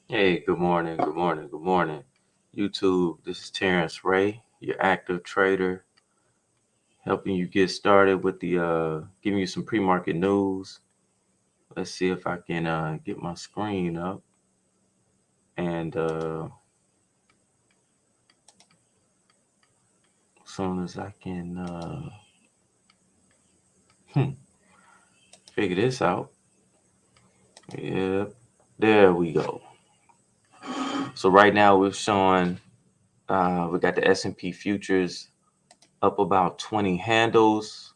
Hey, good morning, good morning, good morning. YouTube, this is TerrenceRe, your active trader, helping you get started with giving you some pre-market news. Let's see if I can get my screen up and as soon as I can figure this out. Yep, there we go. So right now we're showing we got the S&P futures up about 20 handles.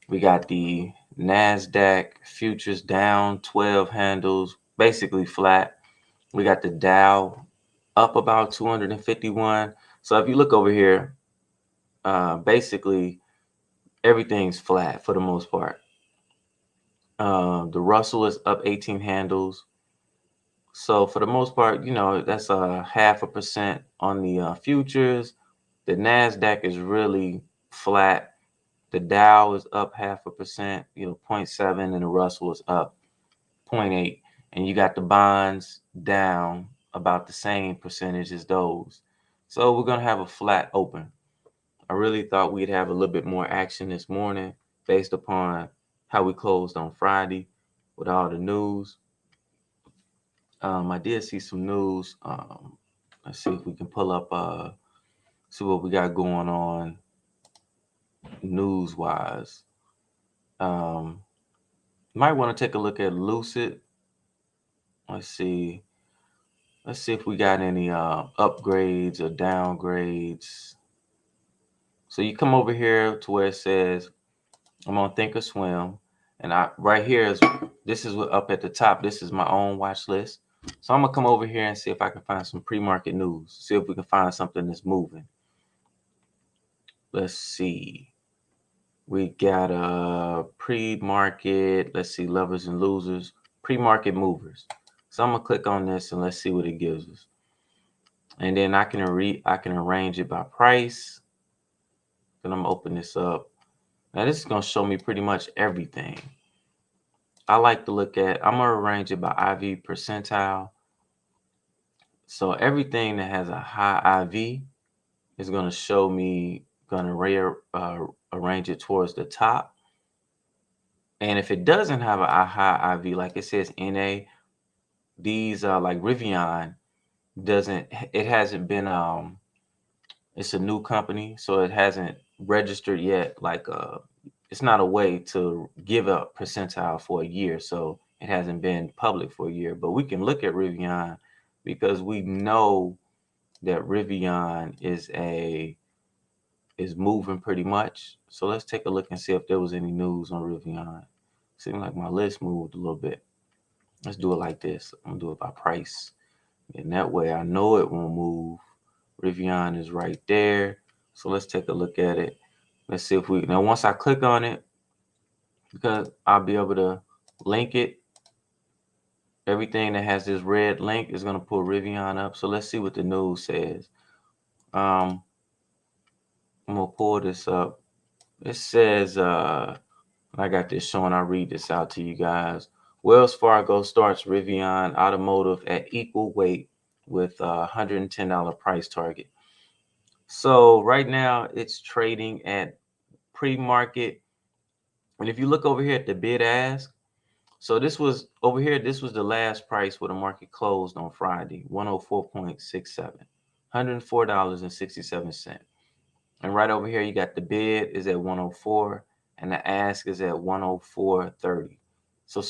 We got the Nasdaq futures down 12 handles, basically flat. We got the Dow up about 251. So if you look over here, basically everything's flat for the most part. The Russell is up 18 handles. So for the most part, that's a 0.5% on the futures. The Nasdaq is really flat. The Dow is up 0.5%, 0.7, and the Russell is up 0.8, and you got the bonds down about the same percentage as those. So we're going to have a flat open. I really thought we'd have a little bit more action this morning based upon how we closed on Friday with all the news. I did see some news. Let's see if we can pull up, see what we got going on news-wise. Might want to take a look at Lucid. Let's see. Let's see if we got any upgrades or downgrades. So you come over here to where it says, I'm on Thinkorswim. And this is up at the top. This is my own watch list. So I'm going to come over here and see if I can find some pre-market news. See if we can find something that's moving. Let's see. We got a pre-market. Let's see, lovers and losers. Pre-market movers. So I'm going to click on this and let's see what it gives us. And then I can arrange it by price. Then I'm gonna open this up. Now this is gonna show me pretty much everything. I like to look at, I'm gonna arrange it by IV percentile. So everything that has a high IV is gonna show me, arrange it towards the top. And if it doesn't have a high IV, like it says NA, these like Rivion it hasn't been it's a new company, so it hasn't registered yet. Like it's not a way to give a percentile for a year, so it hasn't been public for a year. But we can look at Rivion because we know that Rivion is moving pretty much. So let's take a look and see if there was any news on Rivion. Seems like my list moved a little bit. Let's do it like this. I'm gonna do it by price, and that way I know it won't move. Rivion is right there. So let's take a look at it. Let's see if now once I click on it, because I'll be able to link it. Everything that has this red link is going to pull Rivion up. So let's see what the news says. I'm going to pull this up. It says, I got this showing. I'll read this out to you guys. Wells Fargo starts Rivion Automotive at equal weight with a $110 price target. So right now it's trading at pre-market. And if you look over here at the bid ask, so this was over here, this was the last price where the market closed on Friday, 104.67, $104.67. And right over here, you got the bid is at 104 and the ask is at 104.30. So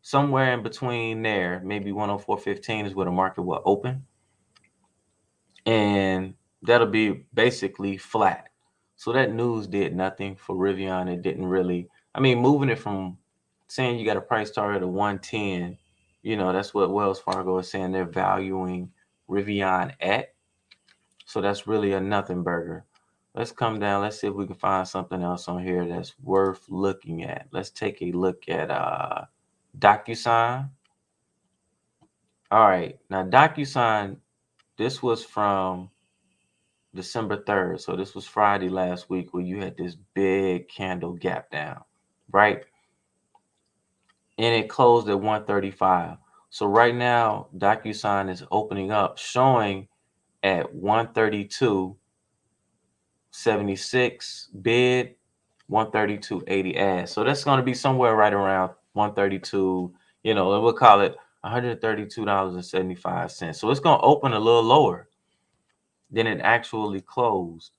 somewhere in between there, maybe 104.15 is where the market will open. And that'll be basically flat. So that news did nothing for Rivion. It didn't really, moving it from saying you got a price target of 110, that's what Wells Fargo is saying they're valuing Rivion at. So that's really a nothing burger. Let's come down. Let's see if we can find something else on here that's worth looking at. Let's take a look at Docusign. All right. Now, Docusign, this was from December 3rd. So this was Friday last week where you had this big candle gap down, right? And it closed at 135. So right now, Docusign is opening up, showing at 132.76 bid, 132.80 ask. So that's going to be somewhere right around 132, and we'll call it $132.75. So it's going to open a little lower than it actually closed.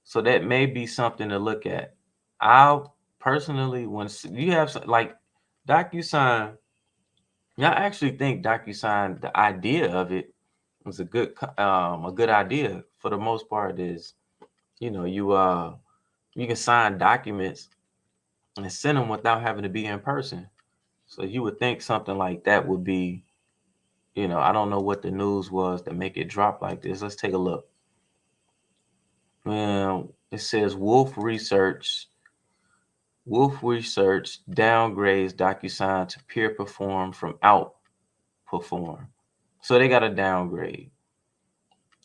So that may be something to look at. I personally, when you have like Docusign, I actually think Docusign, the idea of it was a good idea. For the most part, is you can sign documents and send them without having to be in person. So you would think something like that would be, I don't know what the news was to make it drop like this. Let's take a look. Well, it says Wolf Research downgrades Docusign to peer perform from outperform. So they got a downgrade.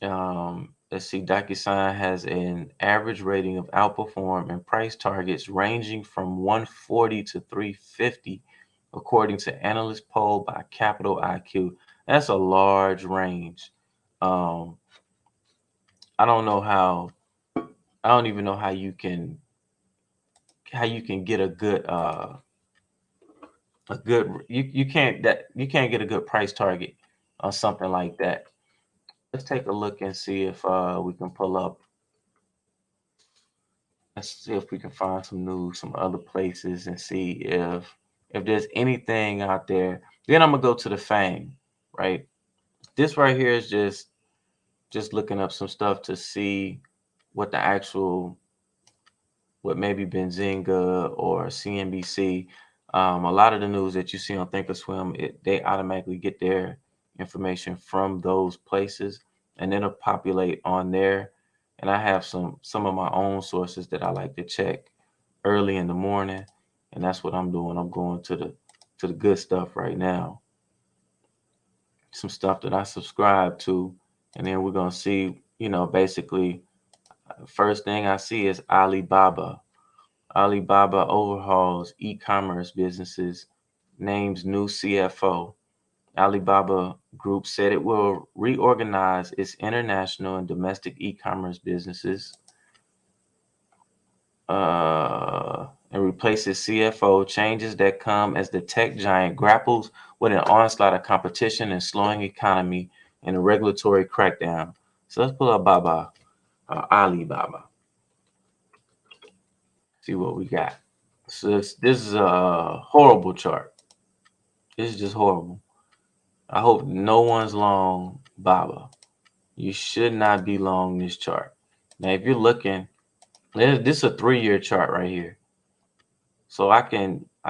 Let's see, Docusign has an average rating of outperform and price targets ranging from 140 to 350, according to analyst poll by Capital IQ. That's a large range. Um, I don't know how. I don't even know how you can get a good you can't get a good price target on something like that. Let's take a look and see if we can pull up. Let's see if we can find some news, some other places, and see if there's anything out there. Then I'm gonna go to the FANG, right? This right here is just looking up some stuff to see what the actual, what maybe Benzinga or CNBC. A lot of the news that you see on Thinkorswim, they automatically get their information from those places, and then it'll populate on there. And I have some of my own sources that I like to check early in the morning, and that's what I'm doing. I'm going to the good stuff right now, some stuff that I subscribe to, and then we're gonna see. Basically, first thing I see is Alibaba. Alibaba overhauls e-commerce businesses, names new CFO. Alibaba Group said it will reorganize its international and domestic e-commerce businesses and replace its CFO, changes that come as the tech giant grapples with an onslaught of competition and slowing economy and a regulatory crackdown. So let's pull up Alibaba, see what we got. So this is a horrible chart. This is just horrible. I hope no one's long Baba. You should not be long this chart. Now, if you're looking, this is a 3-year chart right here. So I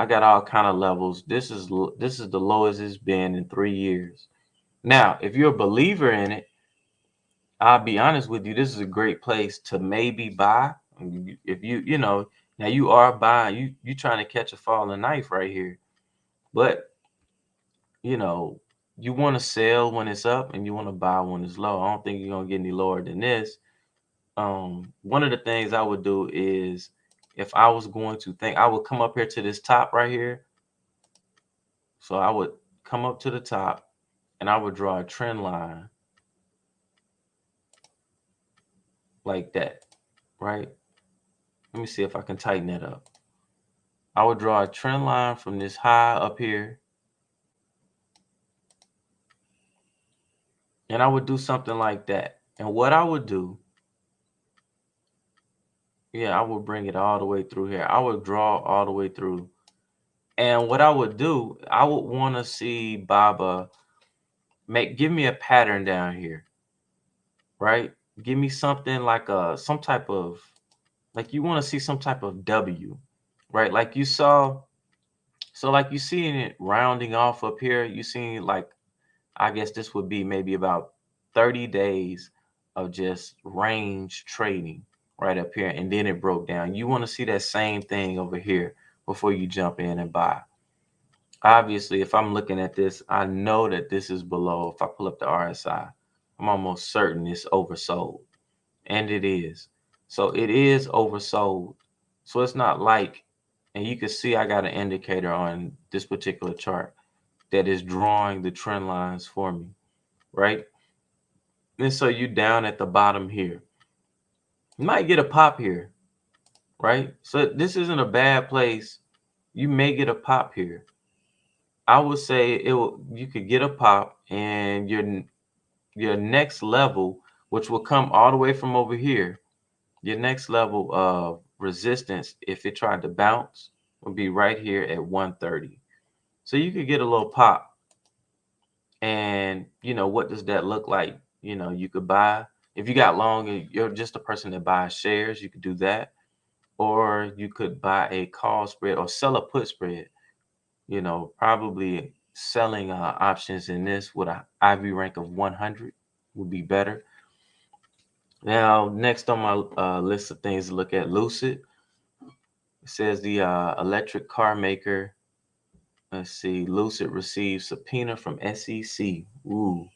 got all kind of levels. This is the lowest it's been in 3 years. Now, if you're a believer in it, I'll be honest with you, this is a great place to maybe buy. If now you are buying, you trying to catch a falling knife right here. But you know, you want to sell when it's up and you want to buy when it's low. I don't think you're gonna get any lower than this. One of the things I would do is, if I was going to think, I would come up here to this top right here. So I would come up to the top and I would draw a trend line like that, right? Let me see if I can tighten that up. I would draw a trend line from this high up here, and I would do something like that. And what I would do, yeah, I would bring it all the way through here. I would draw all the way through. And what I would do, I would want to see Baba give me a pattern down here, right? Give me something like some type of, like you want to see some type of W, right? Like you saw, so like you seeing it rounding off up here, you seeing like, I guess this would be maybe about 30 days of just range trading right up here, and then it broke down. You want to see that same thing over here before you jump in and buy. Obviously, if I'm looking at this, I know that this is below. If I pull up the RSI, I'm almost certain it's oversold, and it is. So it is oversold. So it's not like, and you can see I got an indicator on this particular chart. that is drawing the trend lines for me, right? And so you down at the bottom here. You might get a pop here, right? So this isn't a bad place. You may get a pop here. I would say you could get a pop, and your next level, which will come all the way from over here, your next level of resistance, if it tried to bounce, would be right here at 130. So you could get a little pop. And what does that look like? You could buy, if you got long and you're just a person that buys shares, you could do that. Or you could buy a call spread or sell a put spread, probably selling options in this with an IV rank of 100 would be better. Now, next on my list of things to look at, Lucid. It says the electric car maker, let's see, Lucid received subpoena from SEC. Ooh.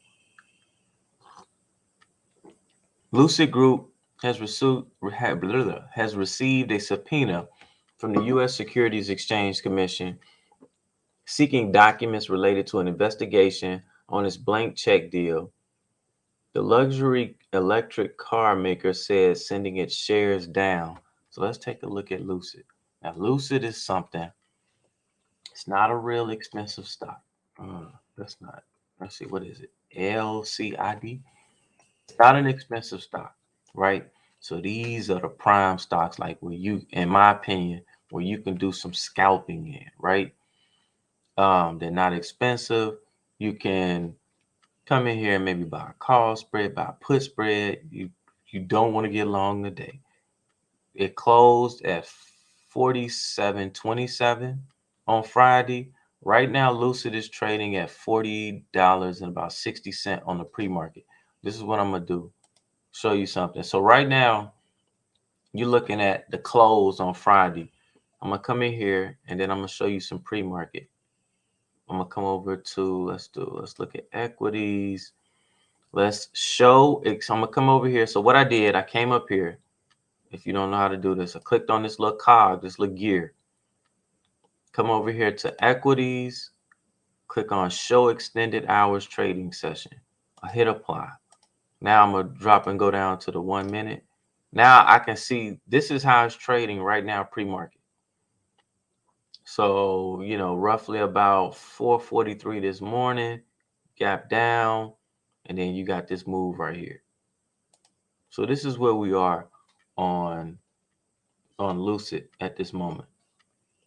Lucid Group has received a subpoena from the U.S. Securities Exchange Commission seeking documents related to an investigation on its blank check deal. The luxury electric car maker says sending its shares down. So let's take a look at Lucid. Now, Lucid is something. It's not a real expensive stock. That's not. Let's see, what is it? LCID. It's not an expensive stock, right? So these are the prime stocks, like where you, in my opinion, where you can do some scalping in, right? They're not expensive. You can come in here and maybe buy a call spread, buy a put spread. You don't want to get long today. It closed at 47.27 on Friday. Right now, Lucid is trading at $40 and about 60 cents on the pre-market. This is what I'm gonna do. Show you something. So right now, you're looking at the close on Friday. I'm gonna come in here and then I'm gonna show you some pre-market. I'm gonna come over to let's look at equities. Let's show it. So I'm gonna come over here. So what I did, I came up here. If you don't know how to do this, I clicked on this little cog, this little gear. Come over here to equities, click on show extended hours trading session. I hit apply. Now I'm gonna drop and go down to the 1 minute. Now I can see this is how it's trading right now pre-market. So, roughly about 4:43 this morning, gap down, and then you got this move right here. So this is where we are on Lucid at this moment,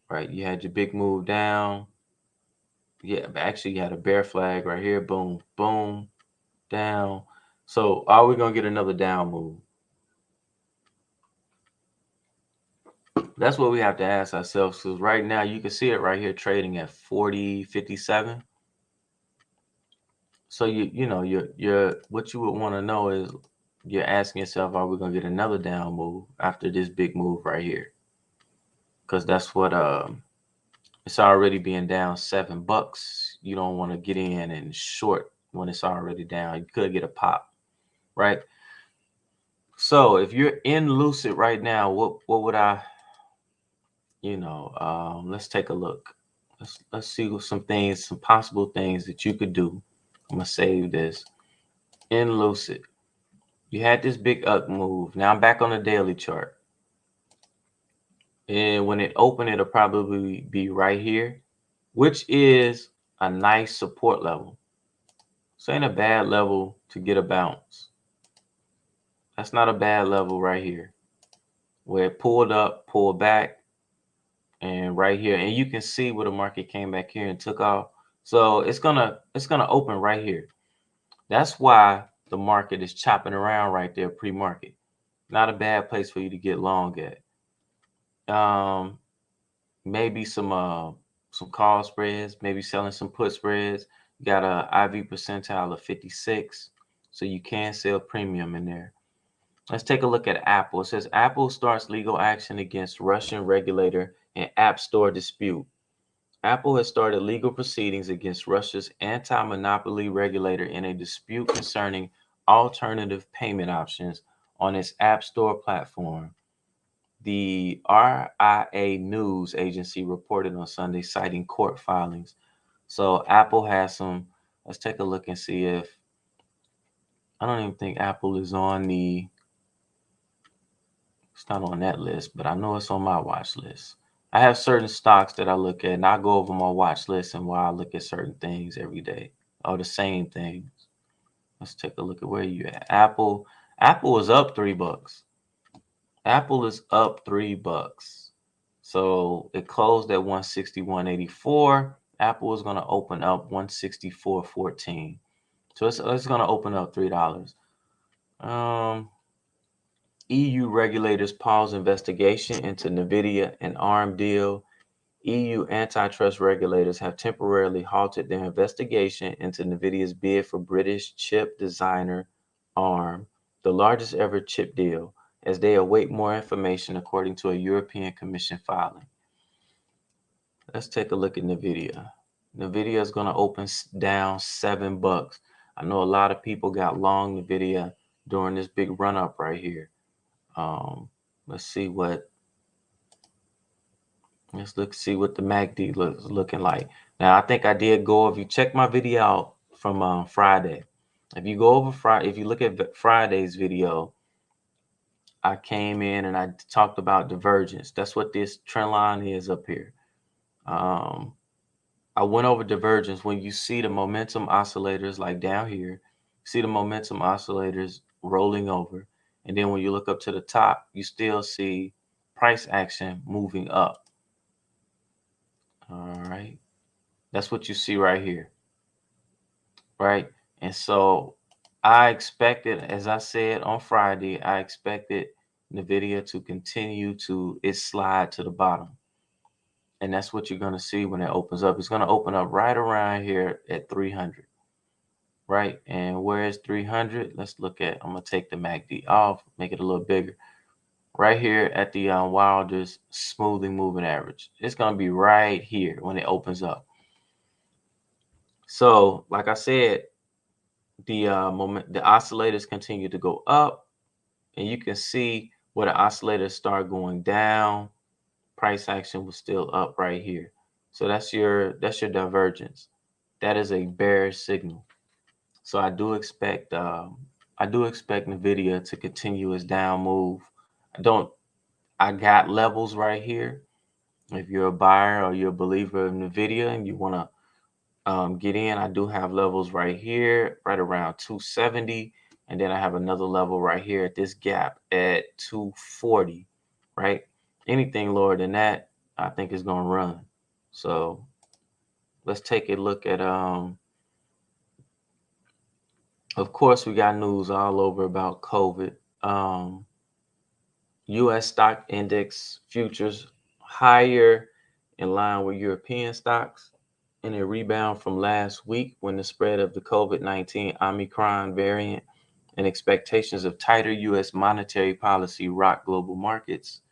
right? You had your big move down. Yeah, but actually you had a bear flag right here. Boom, boom, down. So are we gonna get another down move? That's what we have to ask ourselves, because right now you can see it right here trading at 40.57. So you're what you would want to know is you're asking yourself, are we gonna get another down move after this big move right here? Because that's what it's already being down $7. You don't want to get in and short when it's already down. You could get a pop, right? So if you're in Lucid right now, what would I, let's take a look. Let's see what some possible things that you could do. I'm gonna save this. In Lucid, you had this big up move. Now I'm back on the daily chart. And when it opened, it'll probably be right here, which is a nice support level. So ain't a bad level to get a bounce. That's not a bad level right here, where it pulled up, pulled back, and right here. And you can see where the market came back here and took off. So it's gonna open right here. That's why the market is chopping around right there pre-market. Not a bad place for you to get long at. Maybe some call spreads, maybe selling some put spreads. You got a IV percentile of 56, so you can sell premium in there. Let's take a look at Apple. It says Apple starts legal action against Russian regulator in App Store dispute. Apple has started legal proceedings against Russia's anti-monopoly regulator in a dispute concerning alternative payment options on its App Store platform. The RIA News Agency reported on Sunday, citing court filings. So Apple has some. Let's take a look and see if, I don't even think Apple is on the, it's not on that list, but I know it's on my watch list. I have certain stocks that I look at, and I go over my watch list and why I look at certain things every day, or the same things. Let's take a look at where you at. Apple. Apple is up $3. Apple is up $3. So it closed at 161.84. Apple is going to open up 164.14. So it's going to open up $3. EU regulators pause investigation into Nvidia and ARM deal. EU antitrust regulators have temporarily halted their investigation into Nvidia's bid for British chip designer ARM, the largest ever chip deal, as they await more information, according to a European Commission filing. Let's take a look at Nvidia. Nvidia is going to open down $7. I know a lot of people got long Nvidia during this big run up right here. Let's see what see what the MACD looks looking like. Now, I think I did go over. You check my video out from Friday. If you go over Friday, if you look at Friday's video, I came in and I talked about divergence. That's what this trend line is up here. I went over divergence. When you see the momentum oscillators like down here, see the momentum oscillators rolling over. And then when you look up to the top, you still see price action moving up. All right. That's what you see right here. Right. And so I expected, as I said on Friday, I expected Nvidia to continue to its slide to the bottom. And that's what you're going to see when it opens up. It's going to open up right around here at 300. Right. And where is 300? Let's look at, I'm going to take the MACD off, make it a little bigger. Right here at the Wilder's smoothing moving average. It's going to be right here when it opens up. So, like I said, the oscillators continue to go up, and you can see where the oscillators start going down. Price action was still up right here. So that's your divergence. That is a bearish signal. So I do expect Nvidia to continue its down move. I got levels right here. If you're a buyer or you're a believer of Nvidia and you want to get in, I do have levels right here, right around 270. And then I have another level right here at this gap at 240, right? Anything lower than that, I think is going to run. So let's take a look at, of course, we got news all over about COVID. U.S. stock index futures higher in line with European stocks, in a rebound from last week when the spread of the COVID-19 Omicron variant and expectations of tighter U.S. monetary policy rocked global markets.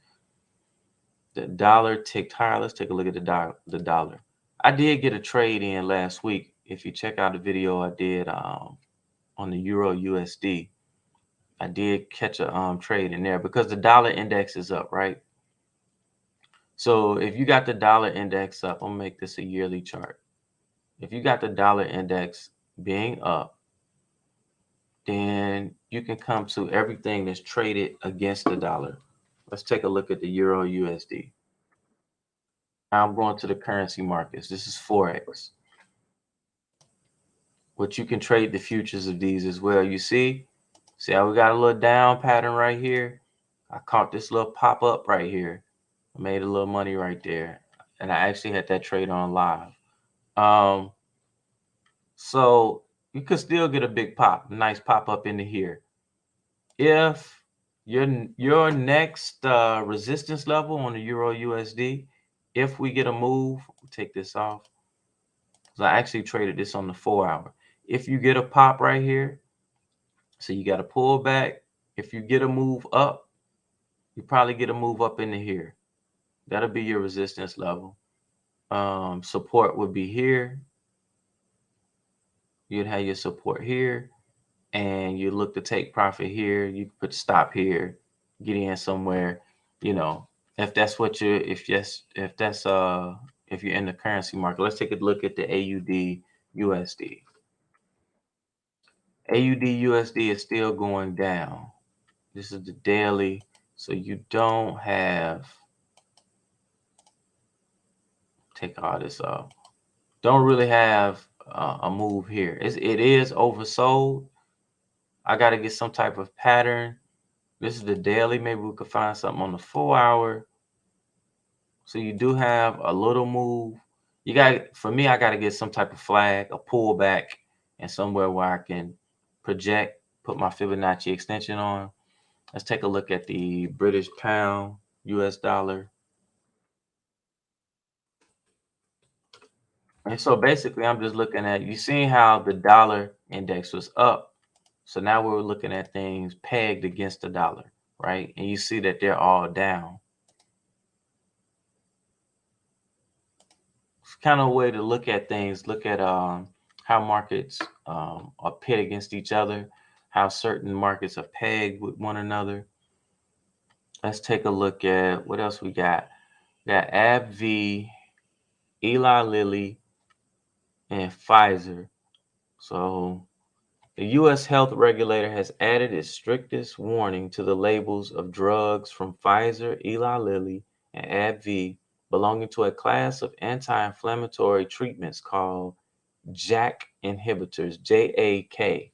The dollar ticked higher. Let's take a look at the dollar. I did get a trade in last week. If you check out the video I did on the Euro USD, I did catch a trade in there because the dollar index is up, right? So if you got the dollar index up, I'm gonna make this a yearly chart. If you got the dollar index being up, then you can come to everything that's traded against the dollar. Let's take a look at the Euro USD. Now I'm going to the currency markets. This is forex. But you can trade the futures of these as well. You see how we got a little down pattern right here? I caught this little pop up right here. I made a little money right there. And I actually had that trade on live. So you could still get a big pop, nice pop up into here. If your next resistance level on the Euro USD, if we get a move, take this off. So I actually traded this on the 4-hour. If you get a pop right here, so you got to pull back. If you get a move up, you probably get a move up into here. That'll be your resistance level. Support would be here. You'd have your support here, and you look to take profit here. You put stop here, get in somewhere. You know, if that's what you're, if that's if you're in the currency market. Let's take a look at the AUD USD. AUD USD is still going down. This is the daily, so you don't have, take all this off. Don't really have a move here. It is oversold. I got to get some type of pattern. This is the daily. Maybe we could find something on the 4-hour. So you do have a little move. You got, for me, I got to get some type of flag, a pullback, and somewhere where I can project, put my Fibonacci extension on. Let's take a look at the British pound, US dollar. And so basically, I'm just looking at, you see how the dollar index was up. So now we're looking at things pegged against the dollar, right? And you see that they're all down. It's kind of a way to look at things. Look at how markets are pit against each other, how certain markets are pegged with one another. Let's take a look at what else we got. We got AbbVie, Eli Lilly, and Pfizer. So the U.S. health regulator has added its strictest warning to the labels of drugs from Pfizer, Eli Lilly, and AbbVie belonging to a class of anti-inflammatory treatments called JAK inhibitors, JAK,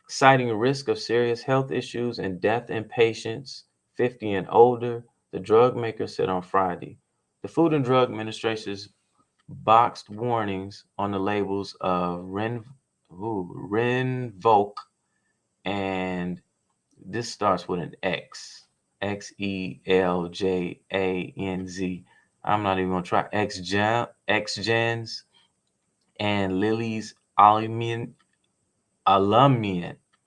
citing risk of serious health issues and death in patients 50 and older, the drug maker said on Friday. The Food and Drug Administration's boxed warnings on the labels of Rinvoq, and this starts with an X, Xeljanz. I'm not even gonna try Xgens, and Lilly's Alumiant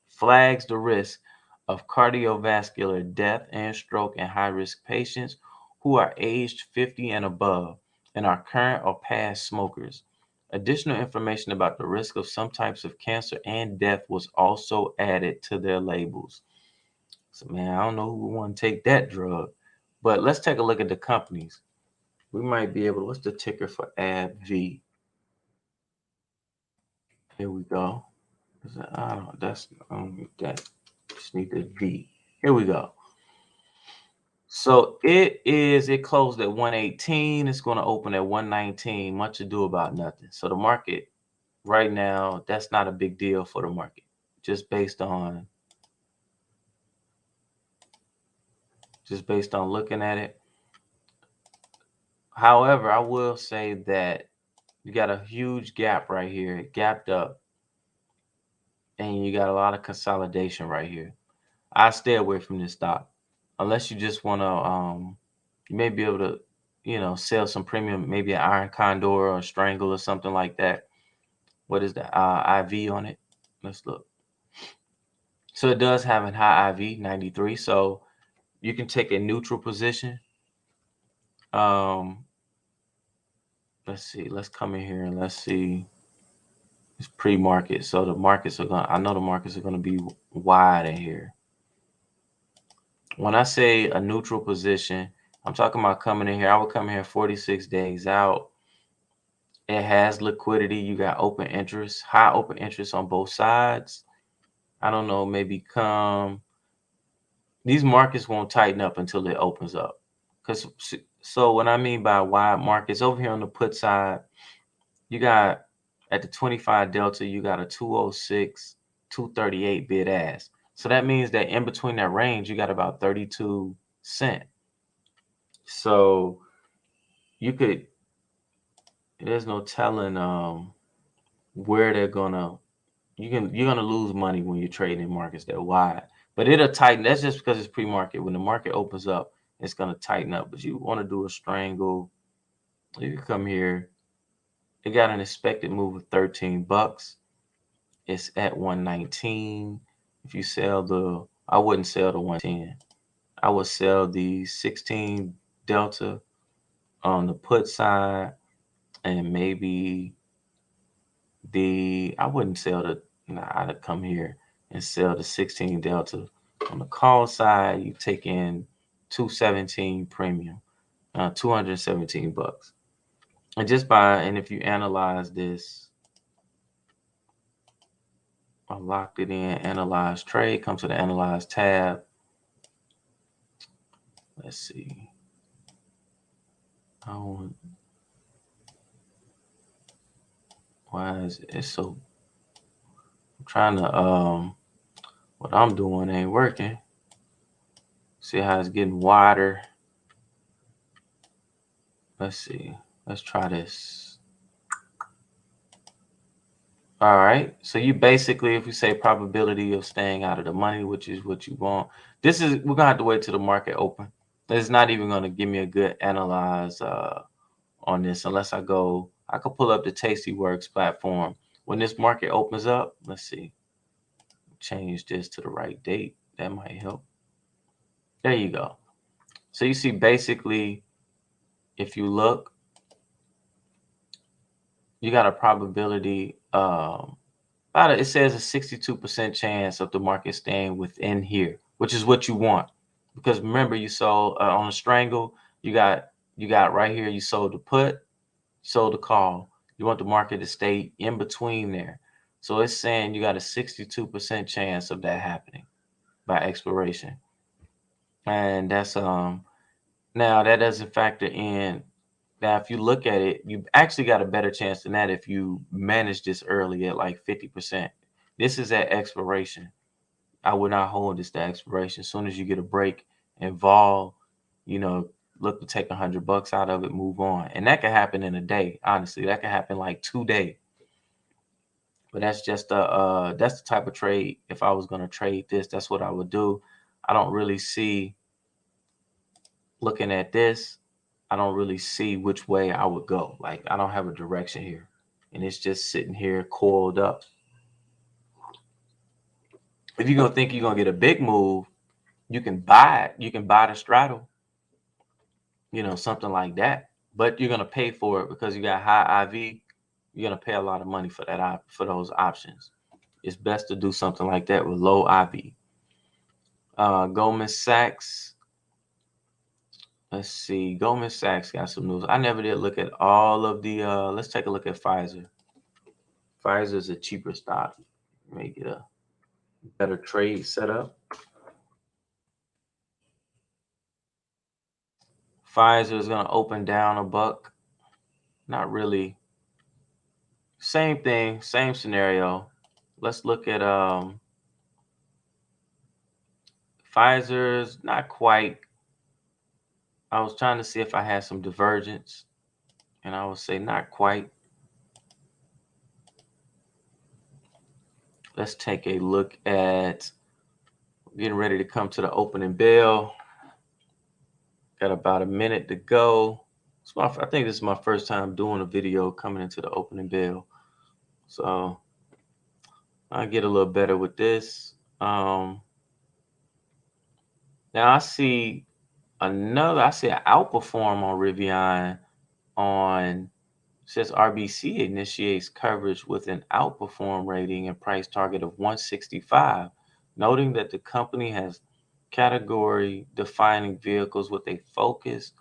flags the risk of cardiovascular death and stroke in high-risk patients who are aged 50 and above and are current or past smokers. Additional information about the risk of some types of cancer and death was also added to their labels. So, man, I don't know who would want to take that drug, but let's take a look at the companies. We might be able to, what's the ticker for AbbVie? Here we go. I don't, that's, I don't need that. Just need the V. Here we go. So it closed at 118. It's going to open at 119. Much ado about nothing. So the market right now, that's not a big deal for the market, just based on looking at it. However, I will say that you got a huge gap right here. It gapped up, and you got a lot of consolidation right here. I stay away from this stock unless you just want to. You may be able to, sell some premium, maybe an iron condor or a strangle or something like that. What is the IV on it? Let's look. So it does have a high IV, 93. So you can take a neutral position. Let's see. Let's come in here and let's see. It's pre-market, so the markets are going. I know the markets are going to be wide in here. When I say a neutral position, I'm talking about coming in here. I would come here 46 days out. It has liquidity. You got open interest, high open interest on both sides. I don't know, maybe these markets won't tighten up until it opens up. So what I mean by wide markets, over here on the put side, you got at the 25 delta, you got a 206, 238 bid ask. So that means that in between that range, you got about 32 cents. So you could, there's no telling where they're gonna, you're gonna lose money when you're trading in markets that wide. But it'll tighten. That's just because it's pre-market. When the market opens up, it's gonna tighten up. But you want to do a strangle, you can come here. It got an expected move of 13 bucks. It's at 119. If you sell I wouldn't sell the 110. I would sell the 16 delta on the put side, and maybe I wouldn't sell I'd come here and sell the 16 delta. On the call side, you take in 217 premium, 217 bucks. And if you analyze this, I locked it in, analyze trade, come to the analyze tab. Let's see. Why is it so? I'm trying to, what I'm doing ain't working. See how it's getting wider. Let's see. Let's try this. All right. So you basically, if you say probability of staying out of the money, which is what you want, we're gonna have to wait till the market open. It's not even gonna give me a good analyze on this unless I could pull up the Tastyworks platform. When this market opens up, let's see. Change this to the right date. That might help. There you go. So you see basically, if you look, you got a probability it says a 62% chance of the market staying within here, which is what you want. Because remember, you sold on a strangle, you got right here, you sold the put, sold the call. You want the market to stay in between there. So it's saying you got a 62% chance of that happening by expiration. And that's now that doesn't factor in. Now, if you look at it, you actually got a better chance than that if you manage this early at like 50%. This is at expiration. I would not hold this to expiration. As soon as you get a break and vol, look to take $100 out of it, move on. And that can happen in a day. Honestly, that can happen like 2 days. But that's just that's the type of trade. If I was going to trade this, that's what I would do. I don't really see, looking at this, I don't really see which way I would go. Like, I don't have a direction here. And it's just sitting here coiled up. If you're going to think you're going to get a big move, you can buy it. You can buy the straddle, something like that. But you're going to pay for it because you got high IV. You're going to pay a lot of money for for those options. It's best to do something like that with low IV. Goldman Sachs. Let's see. Goldman Sachs got some news. I never did look at all of the. Let's take a look at Pfizer. Pfizer is a cheaper stock. Make it a better trade setup. Pfizer is going to open down a buck. Not really. Same thing, same scenario. Let's look at Pfizer's. Not quite. I was trying to see if I had some divergence, and I would say not quite. Let's take a look at getting ready to come to the opening bell. Got about a minute to go. I think this is my first time doing a video coming into the opening bell. So I get a little better with this. Now I see an outperform on Rivion says RBC initiates coverage with an outperform rating and price target of 165, noting that the company has category defining vehicles with a focus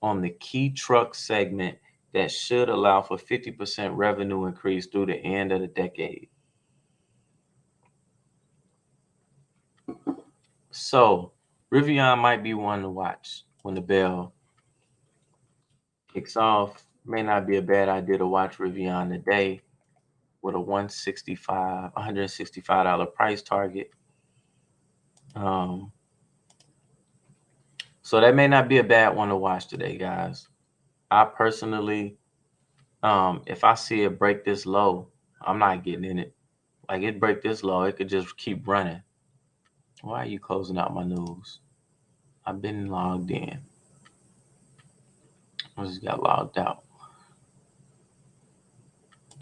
on the key truck segment that should allow for 50% revenue increase through the end of the decade. So Rivion might be one to watch when the bell kicks off. May not be a bad idea to watch Rivion today with a $165 price target. So that may not be a bad one to watch today, guys. I personally, if I see it break this low, I'm not getting in it. Like, it break this low, it could just keep running. Why are you closing out my news? I've been logged in. I just got logged out.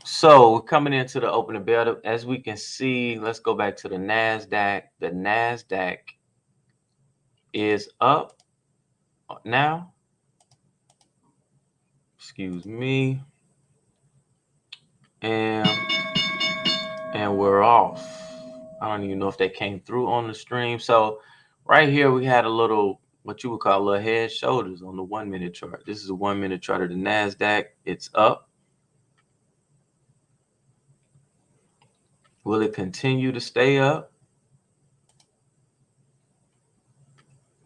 So coming into the opening bell, as we can see, let's go back to the Nasdaq. The Nasdaq is up now. Excuse me. And we're off. I don't even know if they came through on the stream. So right here we had a little what you would call little head shoulders on the 1 minute chart. This is a 1 minute chart of the Nasdaq. It's up. Will it continue to stay up?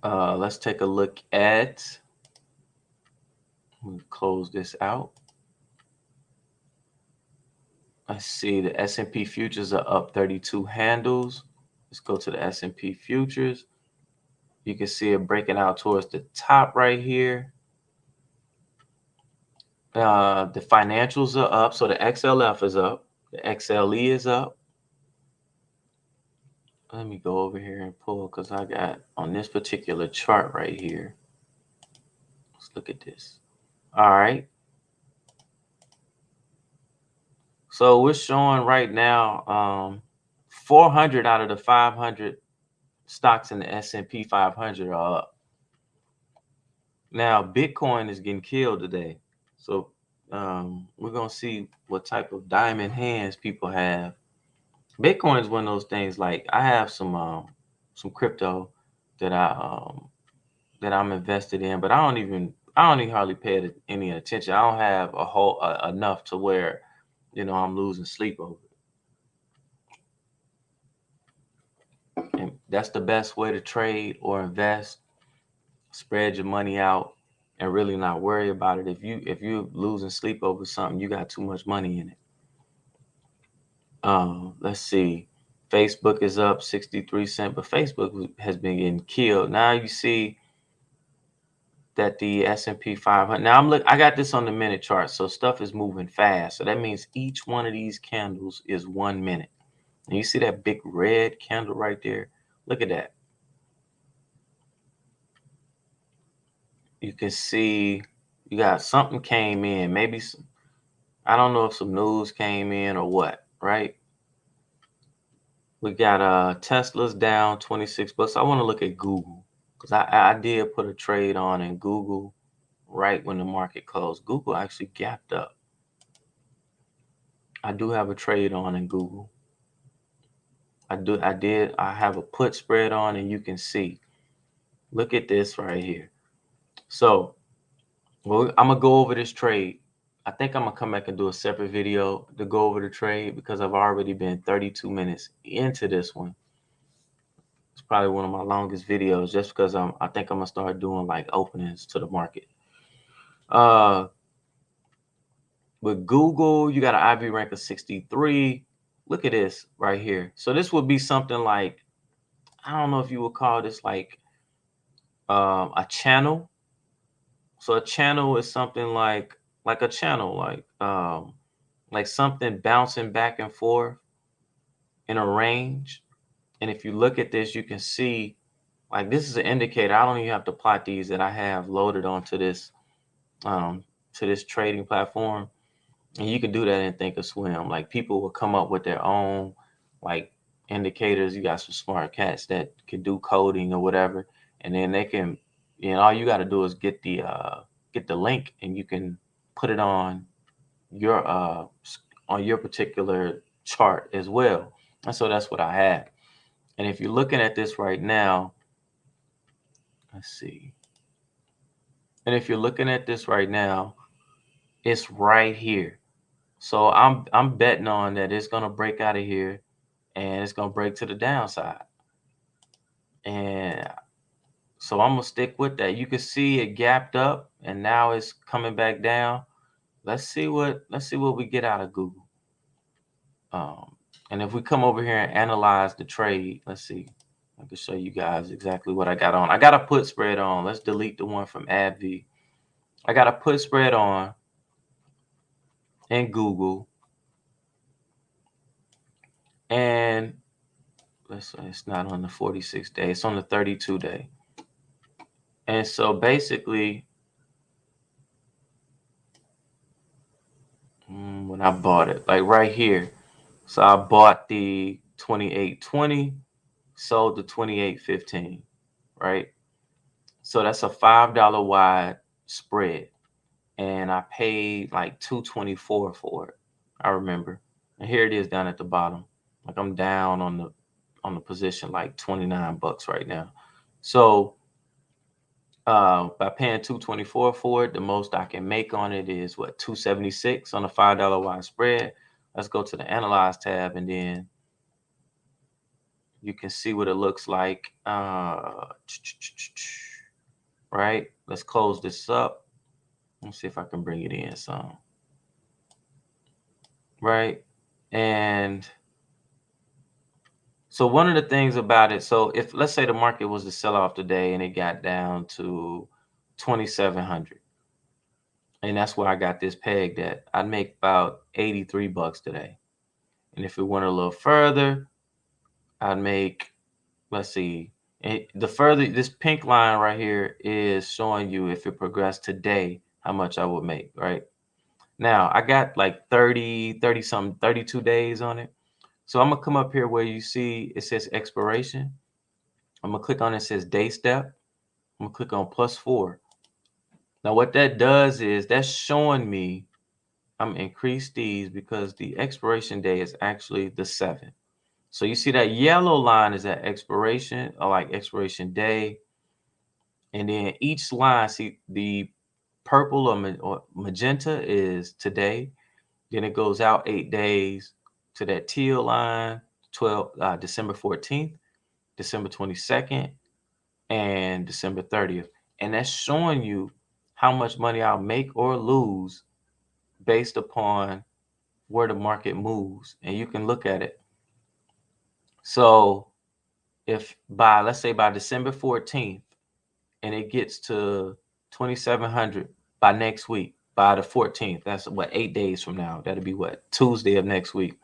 Let's take a look at, we'll close this out. Let's see, the S&P futures are up 32 handles. Let's go to the S&P futures. You can see it breaking out towards the top right here. The financials are up, so the XLF is up. The XLE is up. Let me go over here and pull, because I got on this particular chart right here. Let's look at this. All right. So we're showing right now 400 out of the 500 stocks in the S&P 500 are up. Now, Bitcoin is getting killed today. So we're going to see what type of diamond hands people have. Bitcoin is one of those things, like I have some crypto that I'm invested in, but I don't even hardly pay any attention. I don't have a whole enough to where, I'm losing sleep over it. And that's the best way to trade or invest. Spread your money out and really not worry about it. If you're losing sleep over something, you got too much money in it. Let's see. Facebook is up 63 cents, but Facebook has been getting killed. Now you see that the S&P 500. Now I got this on the minute chart, so stuff is moving fast. So that means each one of these candles is 1 minute. And you see that big red candle right there? Look at that. You can see you got something came in. Maybe I don't know if some news came in or what, right? We got Tesla's down 26 bucks. I want to look at Google, because I did put a trade on in Google right when the market closed. Google actually gapped up. I do have a trade on in Google. I have a put spread on, and you can see. Look at this right here. So I'm gonna go over this trade. I think I'm gonna come back and do a separate video to go over the trade, because I've already been 32 minutes into this one. It's probably one of my longest videos, just because I think I'm gonna start doing like openings to the market. With Google, you got an IV rank of 63. Look at this right here. So this would be something like, I don't know if you would call this like a channel. So a channel is something like a channel, like something bouncing back and forth in a range. And if you look at this, you can see, like, this is an indicator. I don't even have to plot these that I have loaded onto this to this trading platform. And you can do that in Thinkorswim. Like, people will come up with their own like indicators. You got some smart cats that can do coding or whatever, and then they can, all you got to do is get the link, and you can put it on your particular chart as well. And so that's what I had. And if you're looking at this right now, let's see. And if you're looking at this right now, it's right here. So I'm betting on that it's gonna break out of here, and it's gonna break to the downside. And so I'm gonna stick with that. You can see it gapped up, and now it's coming back down. Let's see what we get out of Google. And if we come over here and analyze the trade, let's see. I can show you guys exactly what I got on. I got a put spread on. Let's delete the one from AbbVie. I got a put spread on in Google. And let's say it's not on the 46 day, it's on the 32 day. And so basically, when I bought it, like right here, so I bought the 28.20, sold the 28.15, right? So that's a $5 wide spread, and I paid like $2.24 for it. I remember, and here it is down at the bottom. Like, I'm down on the position like 29 bucks right now. So By paying $224 for it, the most I can make on it is what, $276 on a $5 wide spread. Let's go to the Analyze tab, and then you can see what it looks like. Right. Let's close this up. Let's see if I can bring it in some. Right. And so one of the things about it, so if let's say the market was to sell off today and it got down to 2,700, and that's where I got this pegged at, I'd make about $83 today. And if it went a little further, I'd make, let's see, the further, this pink line right here is showing you if it progressed today, how much I would make, right? Now, I got like 32 days on it. So I'm going to come up here where you see it says expiration. I'm going to click on it, says day step. I'm going to click on +4. Now, what that does is that's showing me I'm increased these because the expiration day is actually the 7th. So you see that yellow line is at expiration, or like expiration day. And then each line, see the purple or magenta is today. Then it goes out 8 days to that teal line, December 14th, December 22nd, and December 30th. And that's showing you how much money I'll make or lose based upon where the market moves. And you can look at it. So if let's say by December 14th, and it gets to 2,700 by next week, by the 14th, that's what, 8 days from now, that'll be what, Tuesday of next week,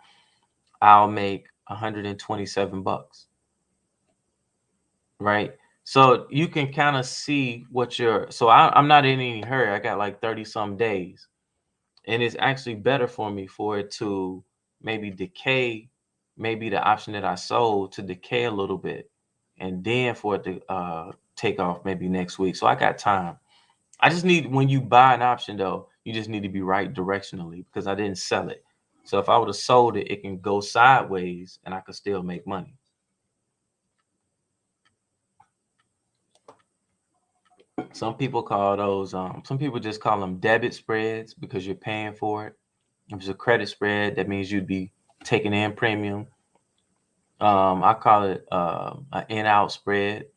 I'll make $127, right? So you can kind of see what I'm not in any hurry. I got like 30 some days, and it's actually better for me for it to maybe decay, maybe the option that I sold to decay a little bit, and then for it to take off maybe next week. So I got time. I just need, when you buy an option though, you just need to be right directionally, because I didn't sell it. So if I would have sold it, it can go sideways and I could still make money. Some people call those, some people just call them debit spreads because you're paying for it. If it's a credit spread, that means you'd be taking in premium. I call it an in-out spread.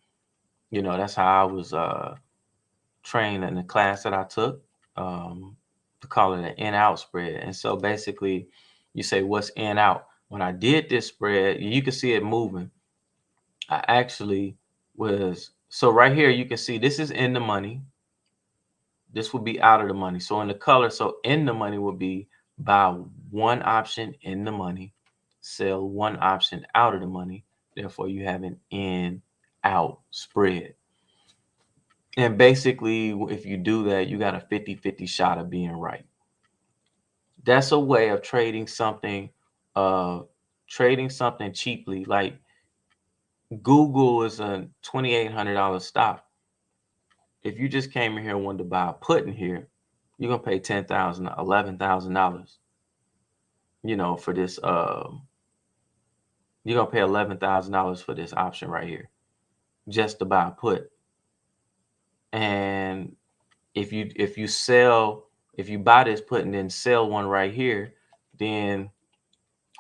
You know, that's how I was trained in the class that I took, to call it an in-out spread. And so basically, you say, what's in-out? When I did this spread, you can see it moving. I actually so right here, you can see this is in the money. This would be out of the money. So in the color, so in the money would be buy one option in the money, sell one option out of the money. Therefore, you have an in-out spread. And basically, if you do that, you got a 50-50 shot of being right. That's a way of trading something cheaply. Like Google is a $2,800 stock. If you just came in here and wanted to buy a put in here, you're gonna pay $10,000, $11,000. You know, for this, you're gonna pay $11,000 for this option right here, just to buy a put. And if you buy this put and then sell one right here, then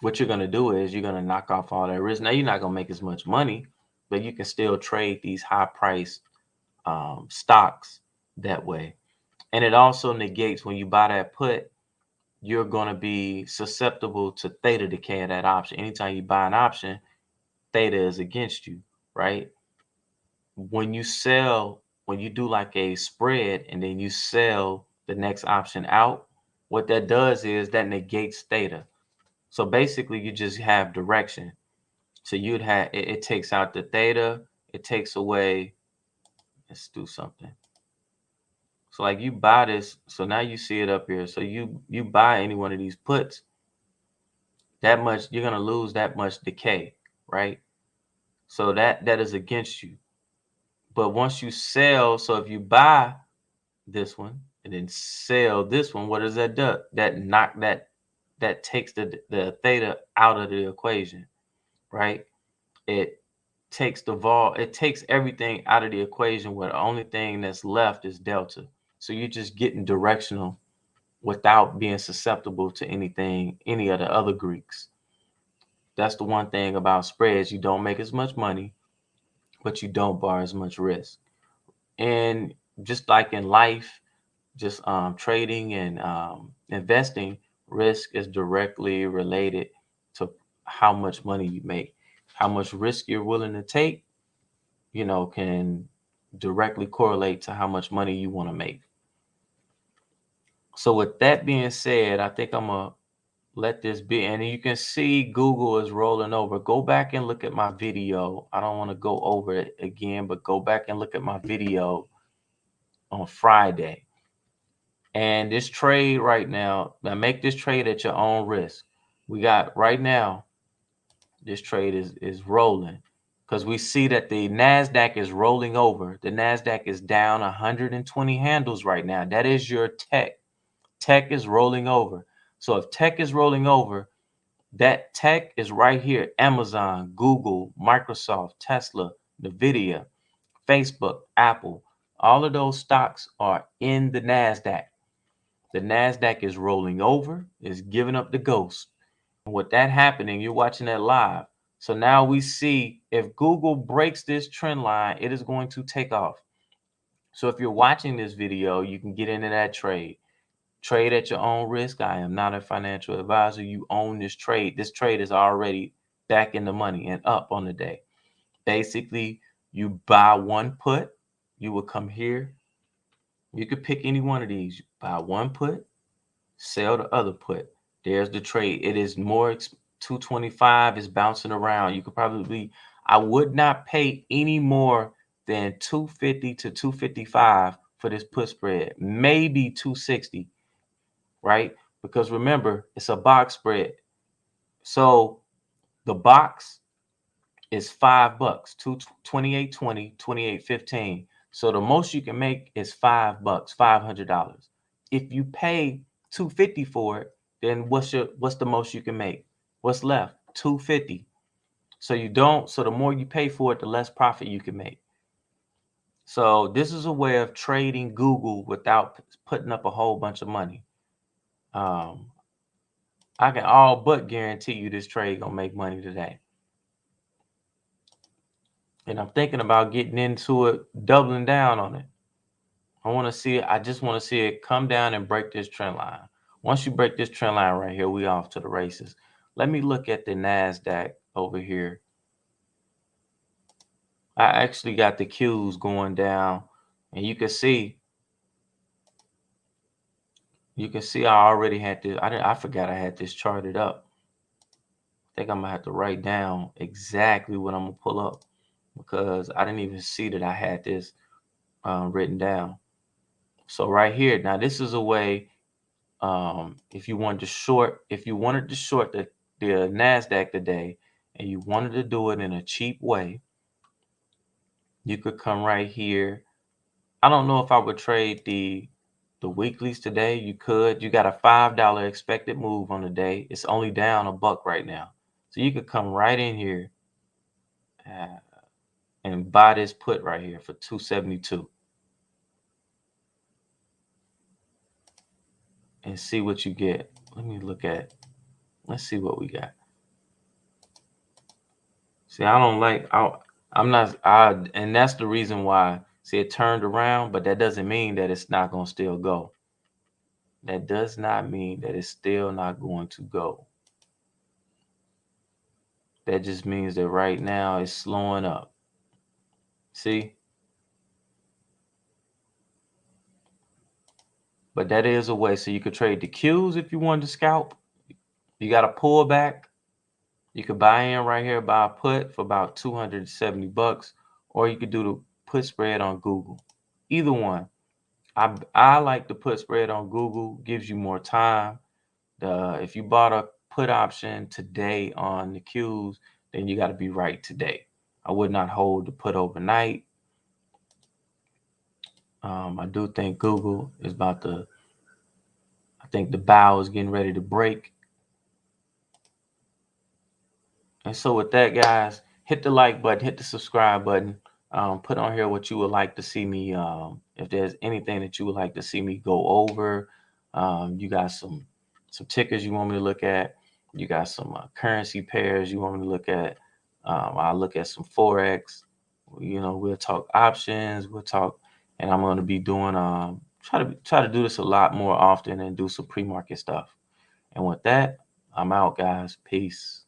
what you're gonna do is you're gonna knock off all that risk. Now you're not gonna make as much money, but you can still trade these high priced stocks that way. And it also negates, when you buy that put, you're going to be susceptible to theta decay of that option. Anytime you buy an option, theta is against you, right? When you do like a spread and then you sell the next option out, what that does is that negates theta. So basically you just have direction. So you'd have, it takes out the theta, it takes away, let's do something. So like you buy this, so now you see it up here. So you buy any one of these puts, that much, you're gonna lose that much decay, right? So that is against you. But once you sell, so if you buy this one and then sell this one, what does that do? That takes the theta out of the equation, right? It takes it takes everything out of the equation where the only thing that's left is delta. So you're just getting directional without being susceptible to anything, any of the other Greeks. That's the one thing about spreads. You don't make as much money, but you don't bar as much risk. And just like in life, just trading and investing, risk is directly related to how much money you make. How much risk you're willing to take, can directly correlate to how much money you want to make. So with that being said, I think I'm going to let this be. And you can see Google is rolling over. Go back and look at my video. I don't want to go over it again, but go back and look at my video on Friday. And this trade right now make this trade at your own risk. We got right now, this trade is rolling because we see that the Nasdaq is rolling over. The Nasdaq is down 120 handles right now. That is your tech. Tech is rolling over. So if tech is rolling over, that tech is right here. Amazon, Google, Microsoft, Tesla, Nvidia, Facebook, Apple. All of those stocks are in the Nasdaq. The Nasdaq is rolling over, is giving up the ghost. And with that happening, you're watching that live. So now we see if Google breaks this trend line, it is going to take off. So if you're watching this video, you can get into that trade. Trade at your own risk. I am not a financial advisor. You own this trade. This trade is already back in the money and up on the day. Basically, you buy one put. You will come here. You could pick any one of these. You buy one put, sell the other put. There's the trade. It is more 225 is bouncing around. You could probably, I would not pay any more than 250 to 255 for this put spread. Maybe 260. Right? Because remember, it's a box spread. So the box is $5, 28.20, 28.15. So the most you can make is $5, $500. If you pay 250 for it, then what's the most you can make? What's left? 250. So the more you pay for it, the less profit you can make. So this is a way of trading Google without putting up a whole bunch of money. I can all but guarantee you this trade gonna make money today. And I'm thinking about getting into it, doubling down on it. I just want to see it come down and break this trend line. Once you break this trend line right here, we off to the races. Let me look at the Nasdaq over here. I actually got the Qs going down, and you can see I already had this. I forgot I had this charted up. I think I'm gonna have to write down exactly what I'm gonna pull up because I didn't even see that I had this written down. So right here, now this is a way if you wanted to short the Nasdaq today and you wanted to do it in a cheap way, you could come right here. I don't know if I would trade the weeklies today. You could. You got a $5 expected move on the day. It's only down $1 right now. So you could come right in here and buy this put right here for 272 and see what you get. Let's see what we got. See, and that's the reason why. See, it turned around, but that doesn't mean that it's not going to still go. That does not mean that it's still not going to go. That just means that right now it's slowing up. See? But that is a way. So you could trade the Qs if you wanted to scalp. You got to pull back. You could buy in right here, buy a put for about $270, or you could do the put spread on Google. Either one. I like the put spread on Google. Gives you more time. If you bought a put option today on the Qs, then you got to be right today. I would not hold the put overnight. I do think Google is I think the bow is getting ready to break. And so with that, guys, hit the like button, hit the subscribe button. Put on here what you would like to see me. If there's anything that you would like to see me go over, you got some tickers you want me to look at. You got some currency pairs you want me to look at. I'll look at some forex. We'll talk options. We'll talk, and I'm going to be doing try to do this a lot more often and do some pre-market stuff. And with that, I'm out, guys. Peace.